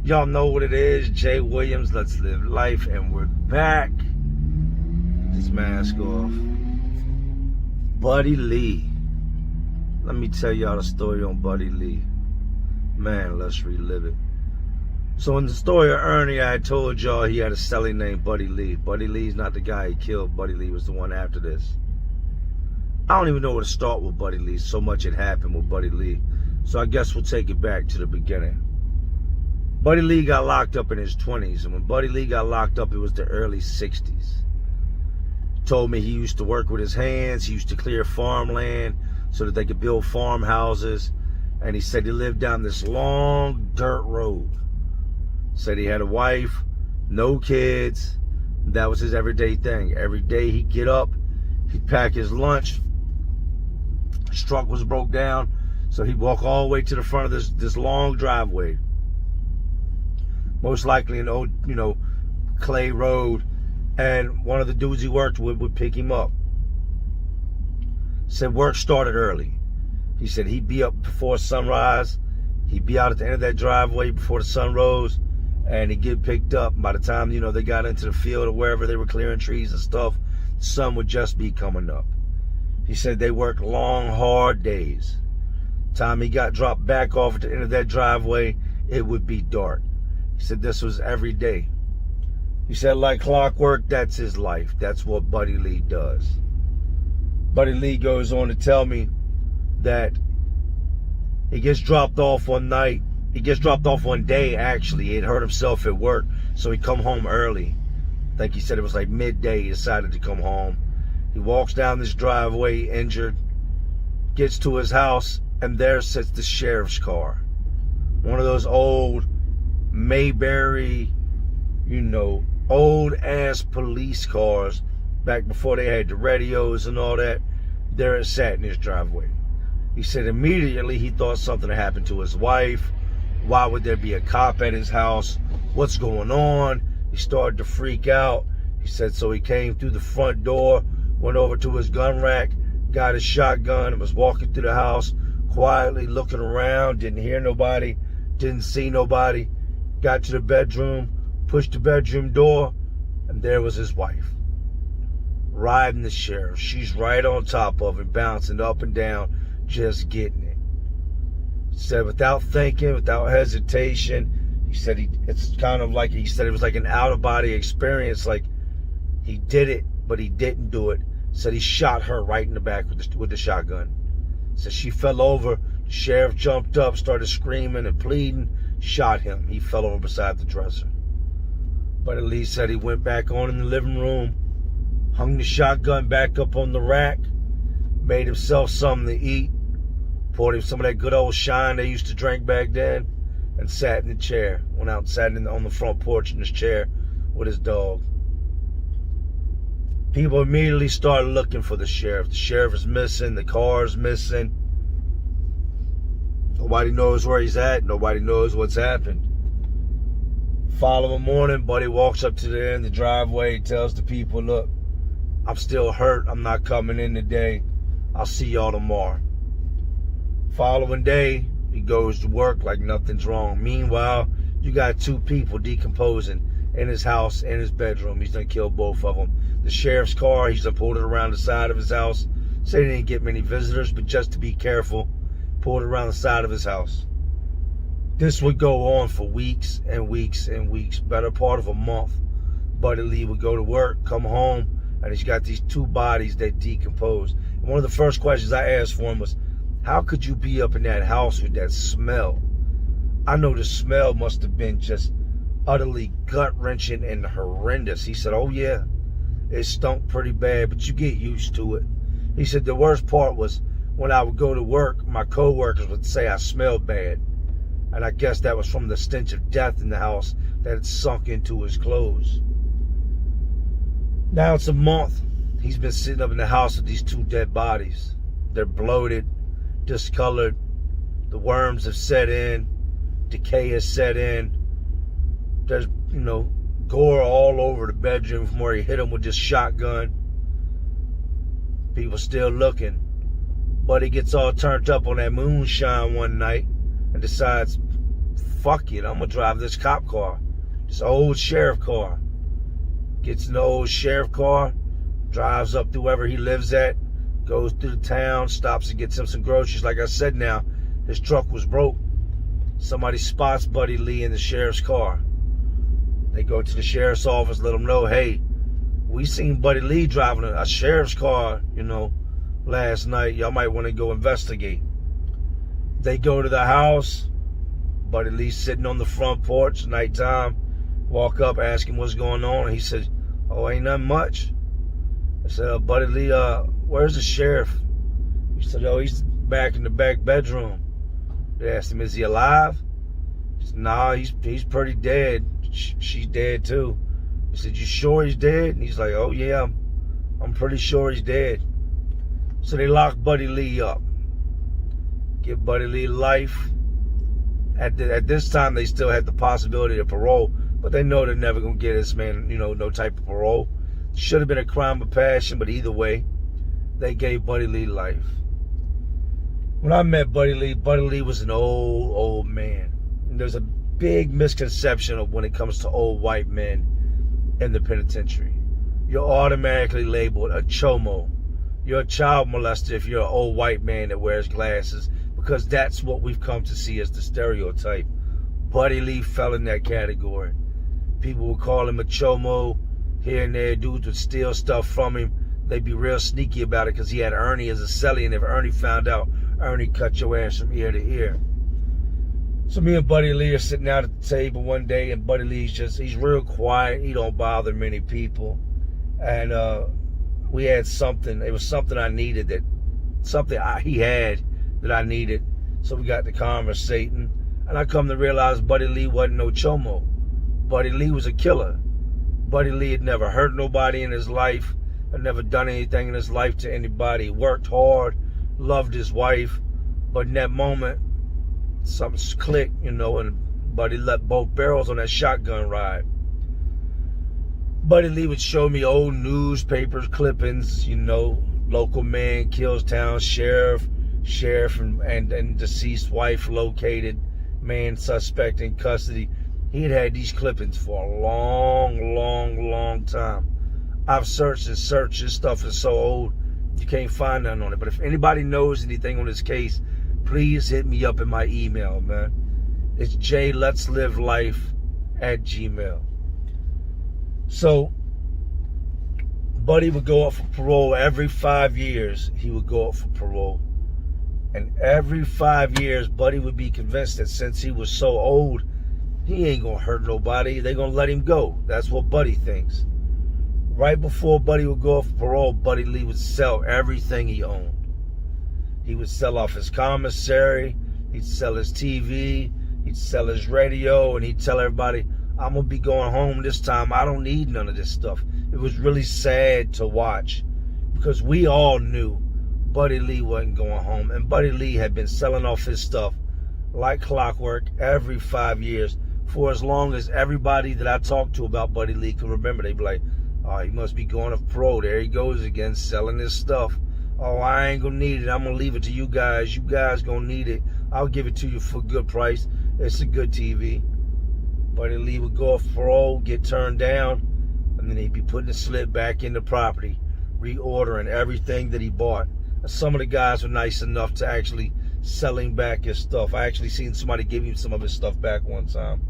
Y'all know what it is. Jay Williams, Let's Live Life, and we're back. This mask off. Buddy Lee. Let me tell y'all the story on Buddy Lee. Man, let's relive it. So in the story of Ernie, I told y'all he had a cellie named Buddy Lee. Buddy Lee's not the guy he killed. Buddy Lee was the one after this. I don't even know where to start with Buddy Lee. So much had happened with Buddy Lee. So I guess we'll take it back to the beginning. Buddy Lee got locked up in his 20s. And when Buddy Lee got locked up, it was the early 60s. He told me he used to work with his hands. He used to clear farmland so that they could build farmhouses. And he said he lived down this long dirt road. Said he had a wife, no kids. That was his everyday thing. Every day he'd get up, he'd pack his lunch. His truck was broke down, so he'd walk all the way to the front of this long driveway. Most likely an old, clay road. And one of the dudes he worked with would pick him up. Said work started early. He said he'd be up before sunrise. He'd be out at the end of that driveway before the sun rose. And he'd get picked up. By the time, they got into the field or wherever they were clearing trees and stuff, the sun would just be coming up. He said they worked long, hard days. Time he got dropped back off at the end of that driveway, it would be dark. He said this was every day. He said like clockwork, that's his life. That's what Buddy Lee does. Buddy Lee goes on to tell me that he gets dropped off one night. He gets dropped off one day, actually. He had hurt himself at work, so he come home early. I think he said it was like midday. He decided to come home. He walks down this driveway, injured, gets to his house, and there sits the sheriff's car. One of those old Mayberry, old-ass police cars back before they had the radios and all that. There it sat in his driveway. He said immediately he thought something had happened to his wife. Why would there be a cop at his house? What's going on? He started to freak out. He said so he came through the front door, went over to his gun rack, got his shotgun, and was walking through the house quietly, looking around, didn't hear nobody, didn't see nobody. Got to the bedroom, pushed the bedroom door, and there was his wife, riding the sheriff. She's right on top of him, bouncing up and down, just getting it. He said without thinking, without hesitation, he said it was like an out-of-body experience, like he did it, but he didn't do it. Said he shot her right in the back with the shotgun. Said she fell over, the sheriff jumped up, started screaming and pleading, shot him. He fell over beside the dresser. Buddy Lee said he went back on in the living room, hung the shotgun back up on the rack, made himself something to eat, poured him some of that good old shine they used to drink back then, and sat in the chair. Went out and sat on the front porch in his chair with his dog. People immediately started looking for the sheriff. The sheriff is missing. The car is missing. Nobody knows where he's at. Nobody knows what's happened. Following morning, Buddy walks up to the end of the driveway, tells the people, look, I'm still hurt. I'm not coming in today. I'll see y'all tomorrow. Following day, he goes to work like nothing's wrong. Meanwhile, you got two people decomposing in his house, in his bedroom. He's done killed both of them. The sheriff's car, he's done pulled it around the side of his house. Said he didn't get many visitors, but just to be careful, pulled it around the side of his house. This would go on for weeks and weeks and weeks, better part of a month. Buddy Lee would go to work, come home, and he's got these two bodies that decompose. And one of the first questions I asked for him was, how could you be up in that house with that smell? I know the smell must have been just utterly gut-wrenching and horrendous. He said, oh yeah, it stunk pretty bad, but you get used to it. He said the worst part was when I would go to work, my co-workers would say I smelled bad. And I guess that was from the stench of death in the house that had sunk into his clothes. Now it's a month. He's been sitting up in the house with these two dead bodies. They're bloated, discolored. The worms have set in. Decay has set in. There's, gore all over the bedroom from where he hit him with this shotgun. People still looking. Buddy gets all turned up on that moonshine one night and decides, fuck it, I'm gonna drive this cop car, this old sheriff car. Gets in the old sheriff car, drives up to wherever he lives at, goes through the town, stops and gets him some groceries. Like I said, now his truck was broke. Somebody spots Buddy Lee in the sheriff's car. They go to the sheriff's office, let him know, hey, we seen Buddy Lee driving a sheriff's car, last night. Y'all might want to go investigate. They go to the house. Buddy Lee sitting on the front porch, nighttime. Walk up, ask him what's going on. And he said, oh, ain't nothing much. I said, Buddy Lee, where's the sheriff? He said, oh, he's back in the back bedroom. They asked him, is he alive? He said, nah, he's pretty dead. She's dead too. He said, you sure he's dead? And he's like, oh yeah, I'm pretty sure he's dead. So they lock Buddy Lee up. Give Buddy Lee life. At this time, they still had the possibility of parole, but they know they're never going to get this man, no type of parole. Should have been a crime of passion, but either way, they gave Buddy Lee life. When I met Buddy Lee was an old man. And there's a big misconception of when it comes to old white men in the penitentiary. You're automatically labeled a chomo. You're a child molester if you're an old white man that wears glasses, because that's what we've come to see as the stereotype. Buddy Lee fell in that category. People would call him a chomo. Here and there, dudes would steal stuff from him. They'd be real sneaky about it because he had Ernie as a cellie, and if Ernie found out, Ernie cut your ass from ear to ear. So me and Buddy Lee are sitting out at the table one day, and Buddy Lee's he's real quiet. He don't bother many people. And we had something. It was something I needed, he had that I needed. So we got to conversating. And I come to realize Buddy Lee wasn't no chomo. Buddy Lee was a killer. Buddy Lee had never hurt nobody in his life, had never done anything in his life to anybody. He worked hard, loved his wife, but in that moment, something clicked, and Buddy let both barrels on that shotgun ride. Buddy Lee would show me old newspapers, clippings, local man kills town sheriff and deceased wife located, man suspect in custody. He had these clippings for a long time. I've searched and searched. This stuff is so old, you can't find nothing on it. But if anybody knows anything on this case, please hit me up in my email, man. It's jletslivelife@gmail.com. So, Buddy would go up for parole every 5 years. He would go up for parole. And every 5 years, Buddy would be convinced that since he was so old, he ain't gonna hurt nobody. They gonna let him go. That's what Buddy thinks. Right before Buddy would go off parole, Buddy Lee would sell everything he owned. He would sell off his commissary. He'd sell his TV. He'd sell his radio, and he'd tell everybody, I'm gonna be going home this time. I don't need none of this stuff. It was really sad to watch because we all knew Buddy Lee wasn't going home, and Buddy Lee had been selling off his stuff like clockwork every 5 years for as long as everybody that I talked to about Buddy Lee could remember. They'd be like, oh, he must be going off parole. There he goes again, selling his stuff. Oh, I ain't gonna need it. I'm gonna leave it to you guys. You guys gonna need it. I'll give it to you for a good price. It's a good TV. Buddy Lee would go off parole, get turned down, and then he'd be putting the slip back in the property, reordering everything that he bought. And some of the guys were nice enough to actually selling back his stuff. I actually seen somebody give him some of his stuff back one time.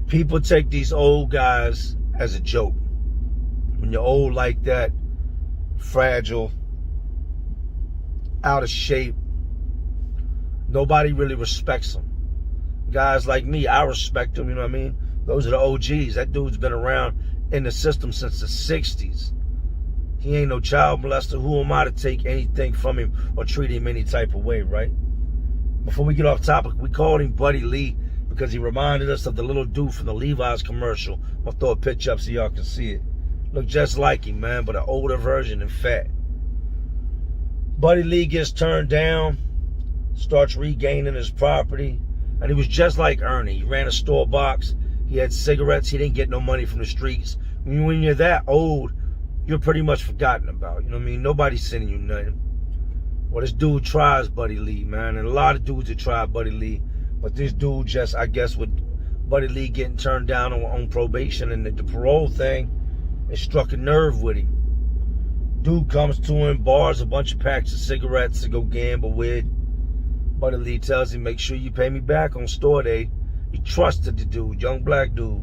People take these old guys as a joke. When you're old like that, fragile, out of shape, nobody really respects them. Guys like me, I respect them, you know what I mean? Those are the OGs. That dude's been around in the system since the 60s. He ain't no child molester. Who am I to take anything from him or treat him any type of way, right? Before we get off topic, we called him Buddy Lee because he reminded us of the little dude from the Levi's commercial. I'll throw a picture up so y'all can see it. Look just like him, man, but an older version and fat. Buddy Lee gets turned down, starts regaining his property, and he was just like Ernie. He ran a store box. He had cigarettes. He didn't get no money from the streets. When you're that old, you're pretty much forgotten about. You know what I mean? Nobody's sending you nothing. Well, this dude tries Buddy Lee, man, and a lot of dudes that try Buddy Lee, but this dude just, I guess, with Buddy Lee getting turned down on probation and the parole thing, it struck a nerve with him. Dude comes to him, borrows a bunch of packs of cigarettes to go gamble with. Buddy Lee tells him, make sure you pay me back on store day. He trusted the dude, young black dude.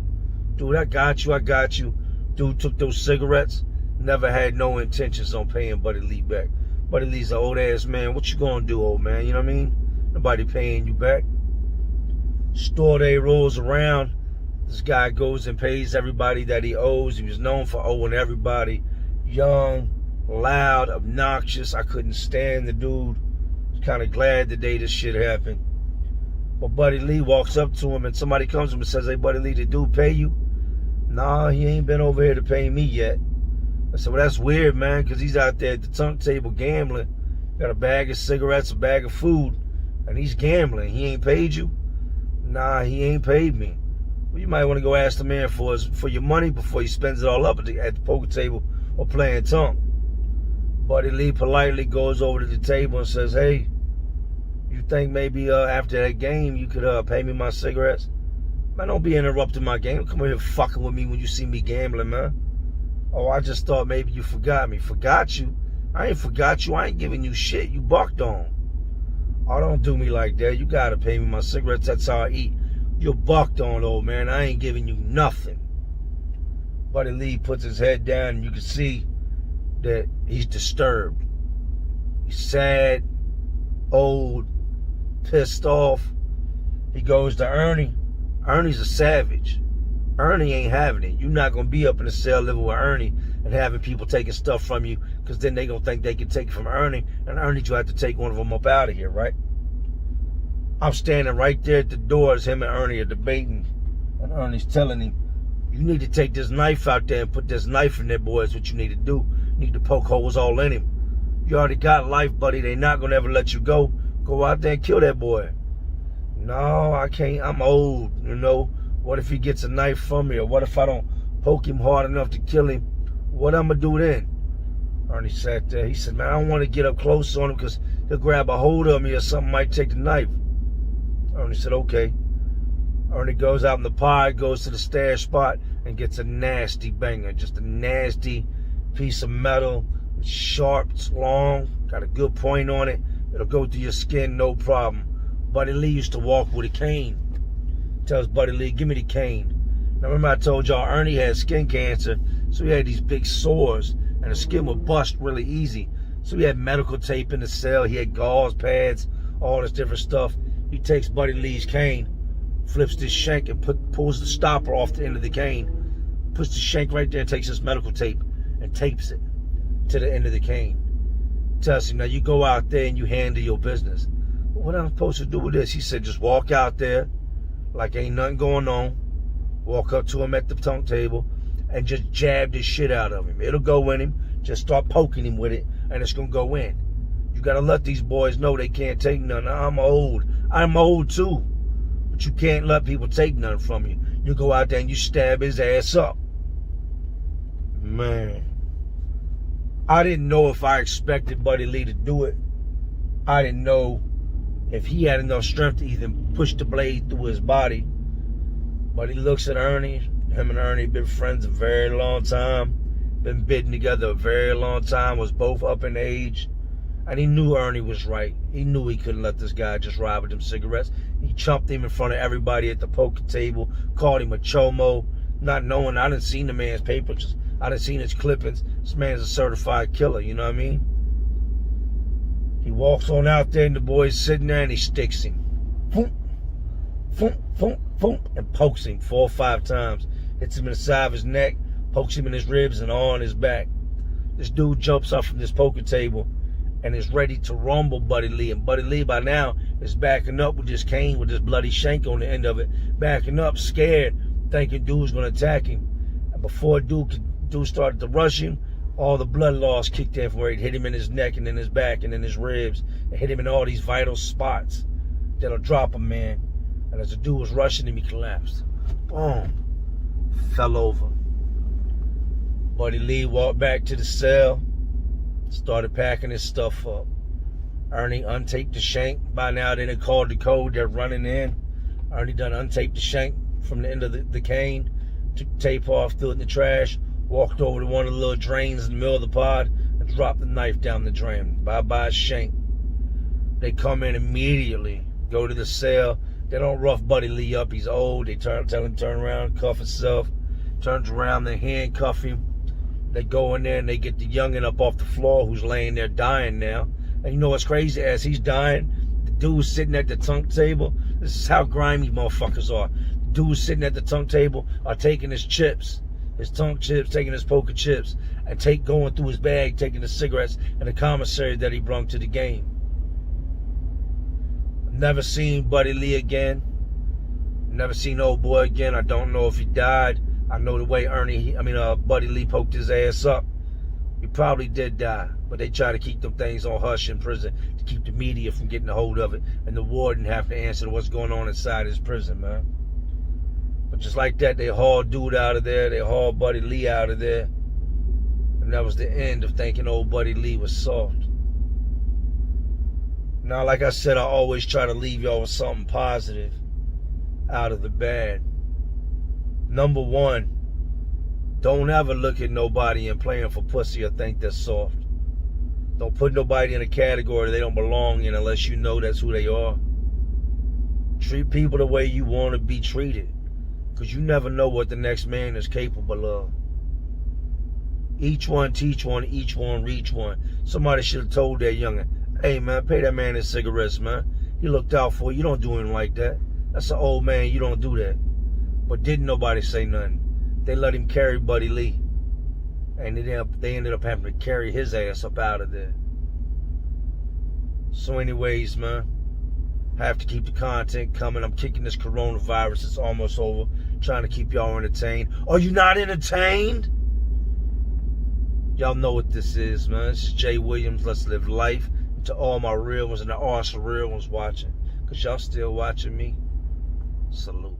Dude, I got you. Dude took those cigarettes, never had no intentions on paying Buddy Lee back. Buddy Lee's an old ass man. What you gonna do, old man? You know what I mean? Nobody paying you back. Store day rolls around. This guy goes and pays everybody that he owes. He was known for owing everybody. Young, loud, obnoxious. I couldn't stand the dude. I was kind of glad the day this shit happened. But Buddy Lee walks up to him and somebody comes to him and says, hey, Buddy Lee, did dude pay you? Nah, he ain't been over here to pay me yet. I said, well, that's weird, man, because he's out there at the tunk table gambling. Got a bag of cigarettes, a bag of food, and he's gambling. He ain't paid you? Nah, he ain't paid me. Well, you might want to go ask the man for your money before he spends it all up at the poker table or playing tunk. Buddy Lee politely goes over to the table and says, hey, you think maybe after that game you could pay me my cigarettes? Man, don't be interrupting my game. Come over here fucking with me when you see me gambling, man. Oh, I just thought maybe you forgot me. Forgot you? I ain't forgot you. I ain't giving you shit. You bucked on. Oh, don't do me like that. You gotta pay me my cigarettes. That's how I eat. You're bucked on, old man. I ain't giving you nothing. Buddy Lee puts his head down and you can see that he's disturbed. He's sad, old, pissed off. He goes to Ernie. Ernie's a savage. Ernie ain't having it. You're not going to be up in the cell living with Ernie and having people taking stuff from you, because then they going to think they can take it from Ernie, and Ernie will have to take one of them up out of here, right? I'm standing right there at the door as him and Ernie are debating, and Ernie's telling him, you need to take this knife out there and put this knife in there, boy. That's what you need to do. You need to poke holes all in him. You already got life, buddy. They not going to ever let you go. Go out there and kill that boy. No, I can't. I'm old, you know. What if he gets a knife from me? Or what if I don't poke him hard enough to kill him? What I'm going to do then? Ernie sat there. He said, man, I don't want to get up close on him because he'll grab a hold of me or something might take the knife. Ernie said, okay. Ernie goes out in the pod, goes to the stash spot, and gets a nasty banger. Just a nasty piece of metal. It's sharp, it's long, got a good point on it. It'll go through your skin, no problem. Buddy Lee used to walk with a cane. Tells Buddy Lee, give me the cane. Now remember I told y'all Ernie had skin cancer, so he had these big sores, and the skin would bust really easy. So he had medical tape in the cell, he had gauze pads, all this different stuff. He takes Buddy Lee's cane, flips this shank and pulls the stopper off the end of the cane, puts the shank right there and takes this medical tape and tapes it to the end of the cane. Tells him, now you go out there and you handle your business. What am I supposed to do with this? He said, just walk out there like ain't nothing going on. Walk up to him at the tunk table and just jab the shit out of him. It'll go in him. Just start poking him with it and it's gonna go in. You gotta let these boys know they can't take none. I'm old. I'm old too. But you can't let people take none from you. You go out there and you stab his ass up. Man. I didn't know if I expected Buddy Lee to do it. I didn't know if he had enough strength to even push the blade through his body. But he looks at Ernie. Him and Ernie been friends a very long time. Been bidding together a very long time. Was both up in age. And he knew Ernie was right. He knew he couldn't let this guy just ride with them cigarettes. He chumped him in front of everybody at the poker table. Called him a chomo. Not knowing, I didn't seen the man's papers. I didn't seen his clippings. This man's a certified killer, you know what I mean? He walks on out there and the boy's sitting there and he sticks him. Boom, boom, boom, boom, and pokes him 4 or 5 times. Hits him in the side of his neck, pokes him in his ribs and on his back. This dude jumps up from this poker table and is ready to rumble Buddy Lee. And Buddy Lee by now is backing up with this cane with this bloody shank on the end of it. Backing up, scared, thinking dude's going to attack him. And before dude started to rush him, all the blood loss kicked in from where it hit him in his neck and in his back and in his ribs. It hit him in all these vital spots that'll drop a man. And as the dude was rushing him, he collapsed. Boom. Fell over. Buddy Lee walked back to the cell, started packing his stuff up. Ernie untaped the shank. By now, they done called the code. They're running in. Ernie done untaped the shank from the end of the cane. Took the tape off, threw it in the trash. Walked over to one of the little drains in the middle of the pod and dropped the knife down the drain. Bye-bye shank. They come in immediately. Go to the cell. They don't rough Buddy Lee up. He's old. They tell him turn around, cuff himself. Turns around, they handcuff him. They go in there and they get the youngin' up off the floor who's laying there dying now. And you know what's crazy? As he's dying, the dude's sitting at the tunk table. This is how grimy motherfuckers are. The dude's sitting at the tunk table are taking his chips, his tunk chips, taking his poker chips, and going through his bag, taking the cigarettes and the commissary that he brought to the game. Never seen Buddy Lee again. Never seen old boy again. I don't know if he died. I know the way Buddy Lee poked his ass up. He probably did die, but they try to keep them things on hush in prison to keep the media from getting a hold of it, and the warden have to answer to what's going on inside his prison, man. But just like that, they hauled dude out of there. They hauled Buddy Lee out of there, and that was the end of thinking old Buddy Lee was soft. Now, like I said, I always try to leave y'all with something positive out of the bad. Number one, don't ever look at nobody and playing for pussy or think they're soft. Don't put nobody in a category they don't belong in unless you know that's who they are. Treat people the way you want to be treated, because you never know what the next man is capable of. Each one teach one, each one reach one. Somebody should have told that youngin', hey man, pay that man his cigarettes, man. He looked out for you. You don't do him like that. That's an old man. You don't do that. But didn't nobody say nothing. They let him carry Buddy Lee. And they ended up having to carry his ass up out of there. So anyways, man, I have to keep the content coming. I'm kicking this coronavirus. It's almost over. Trying to keep y'all entertained. Are you not entertained? Y'all know what this is, man. This is Jay Williams. Let's live life. And to all my real ones and the awesome real ones watching, because y'all still watching me, salute.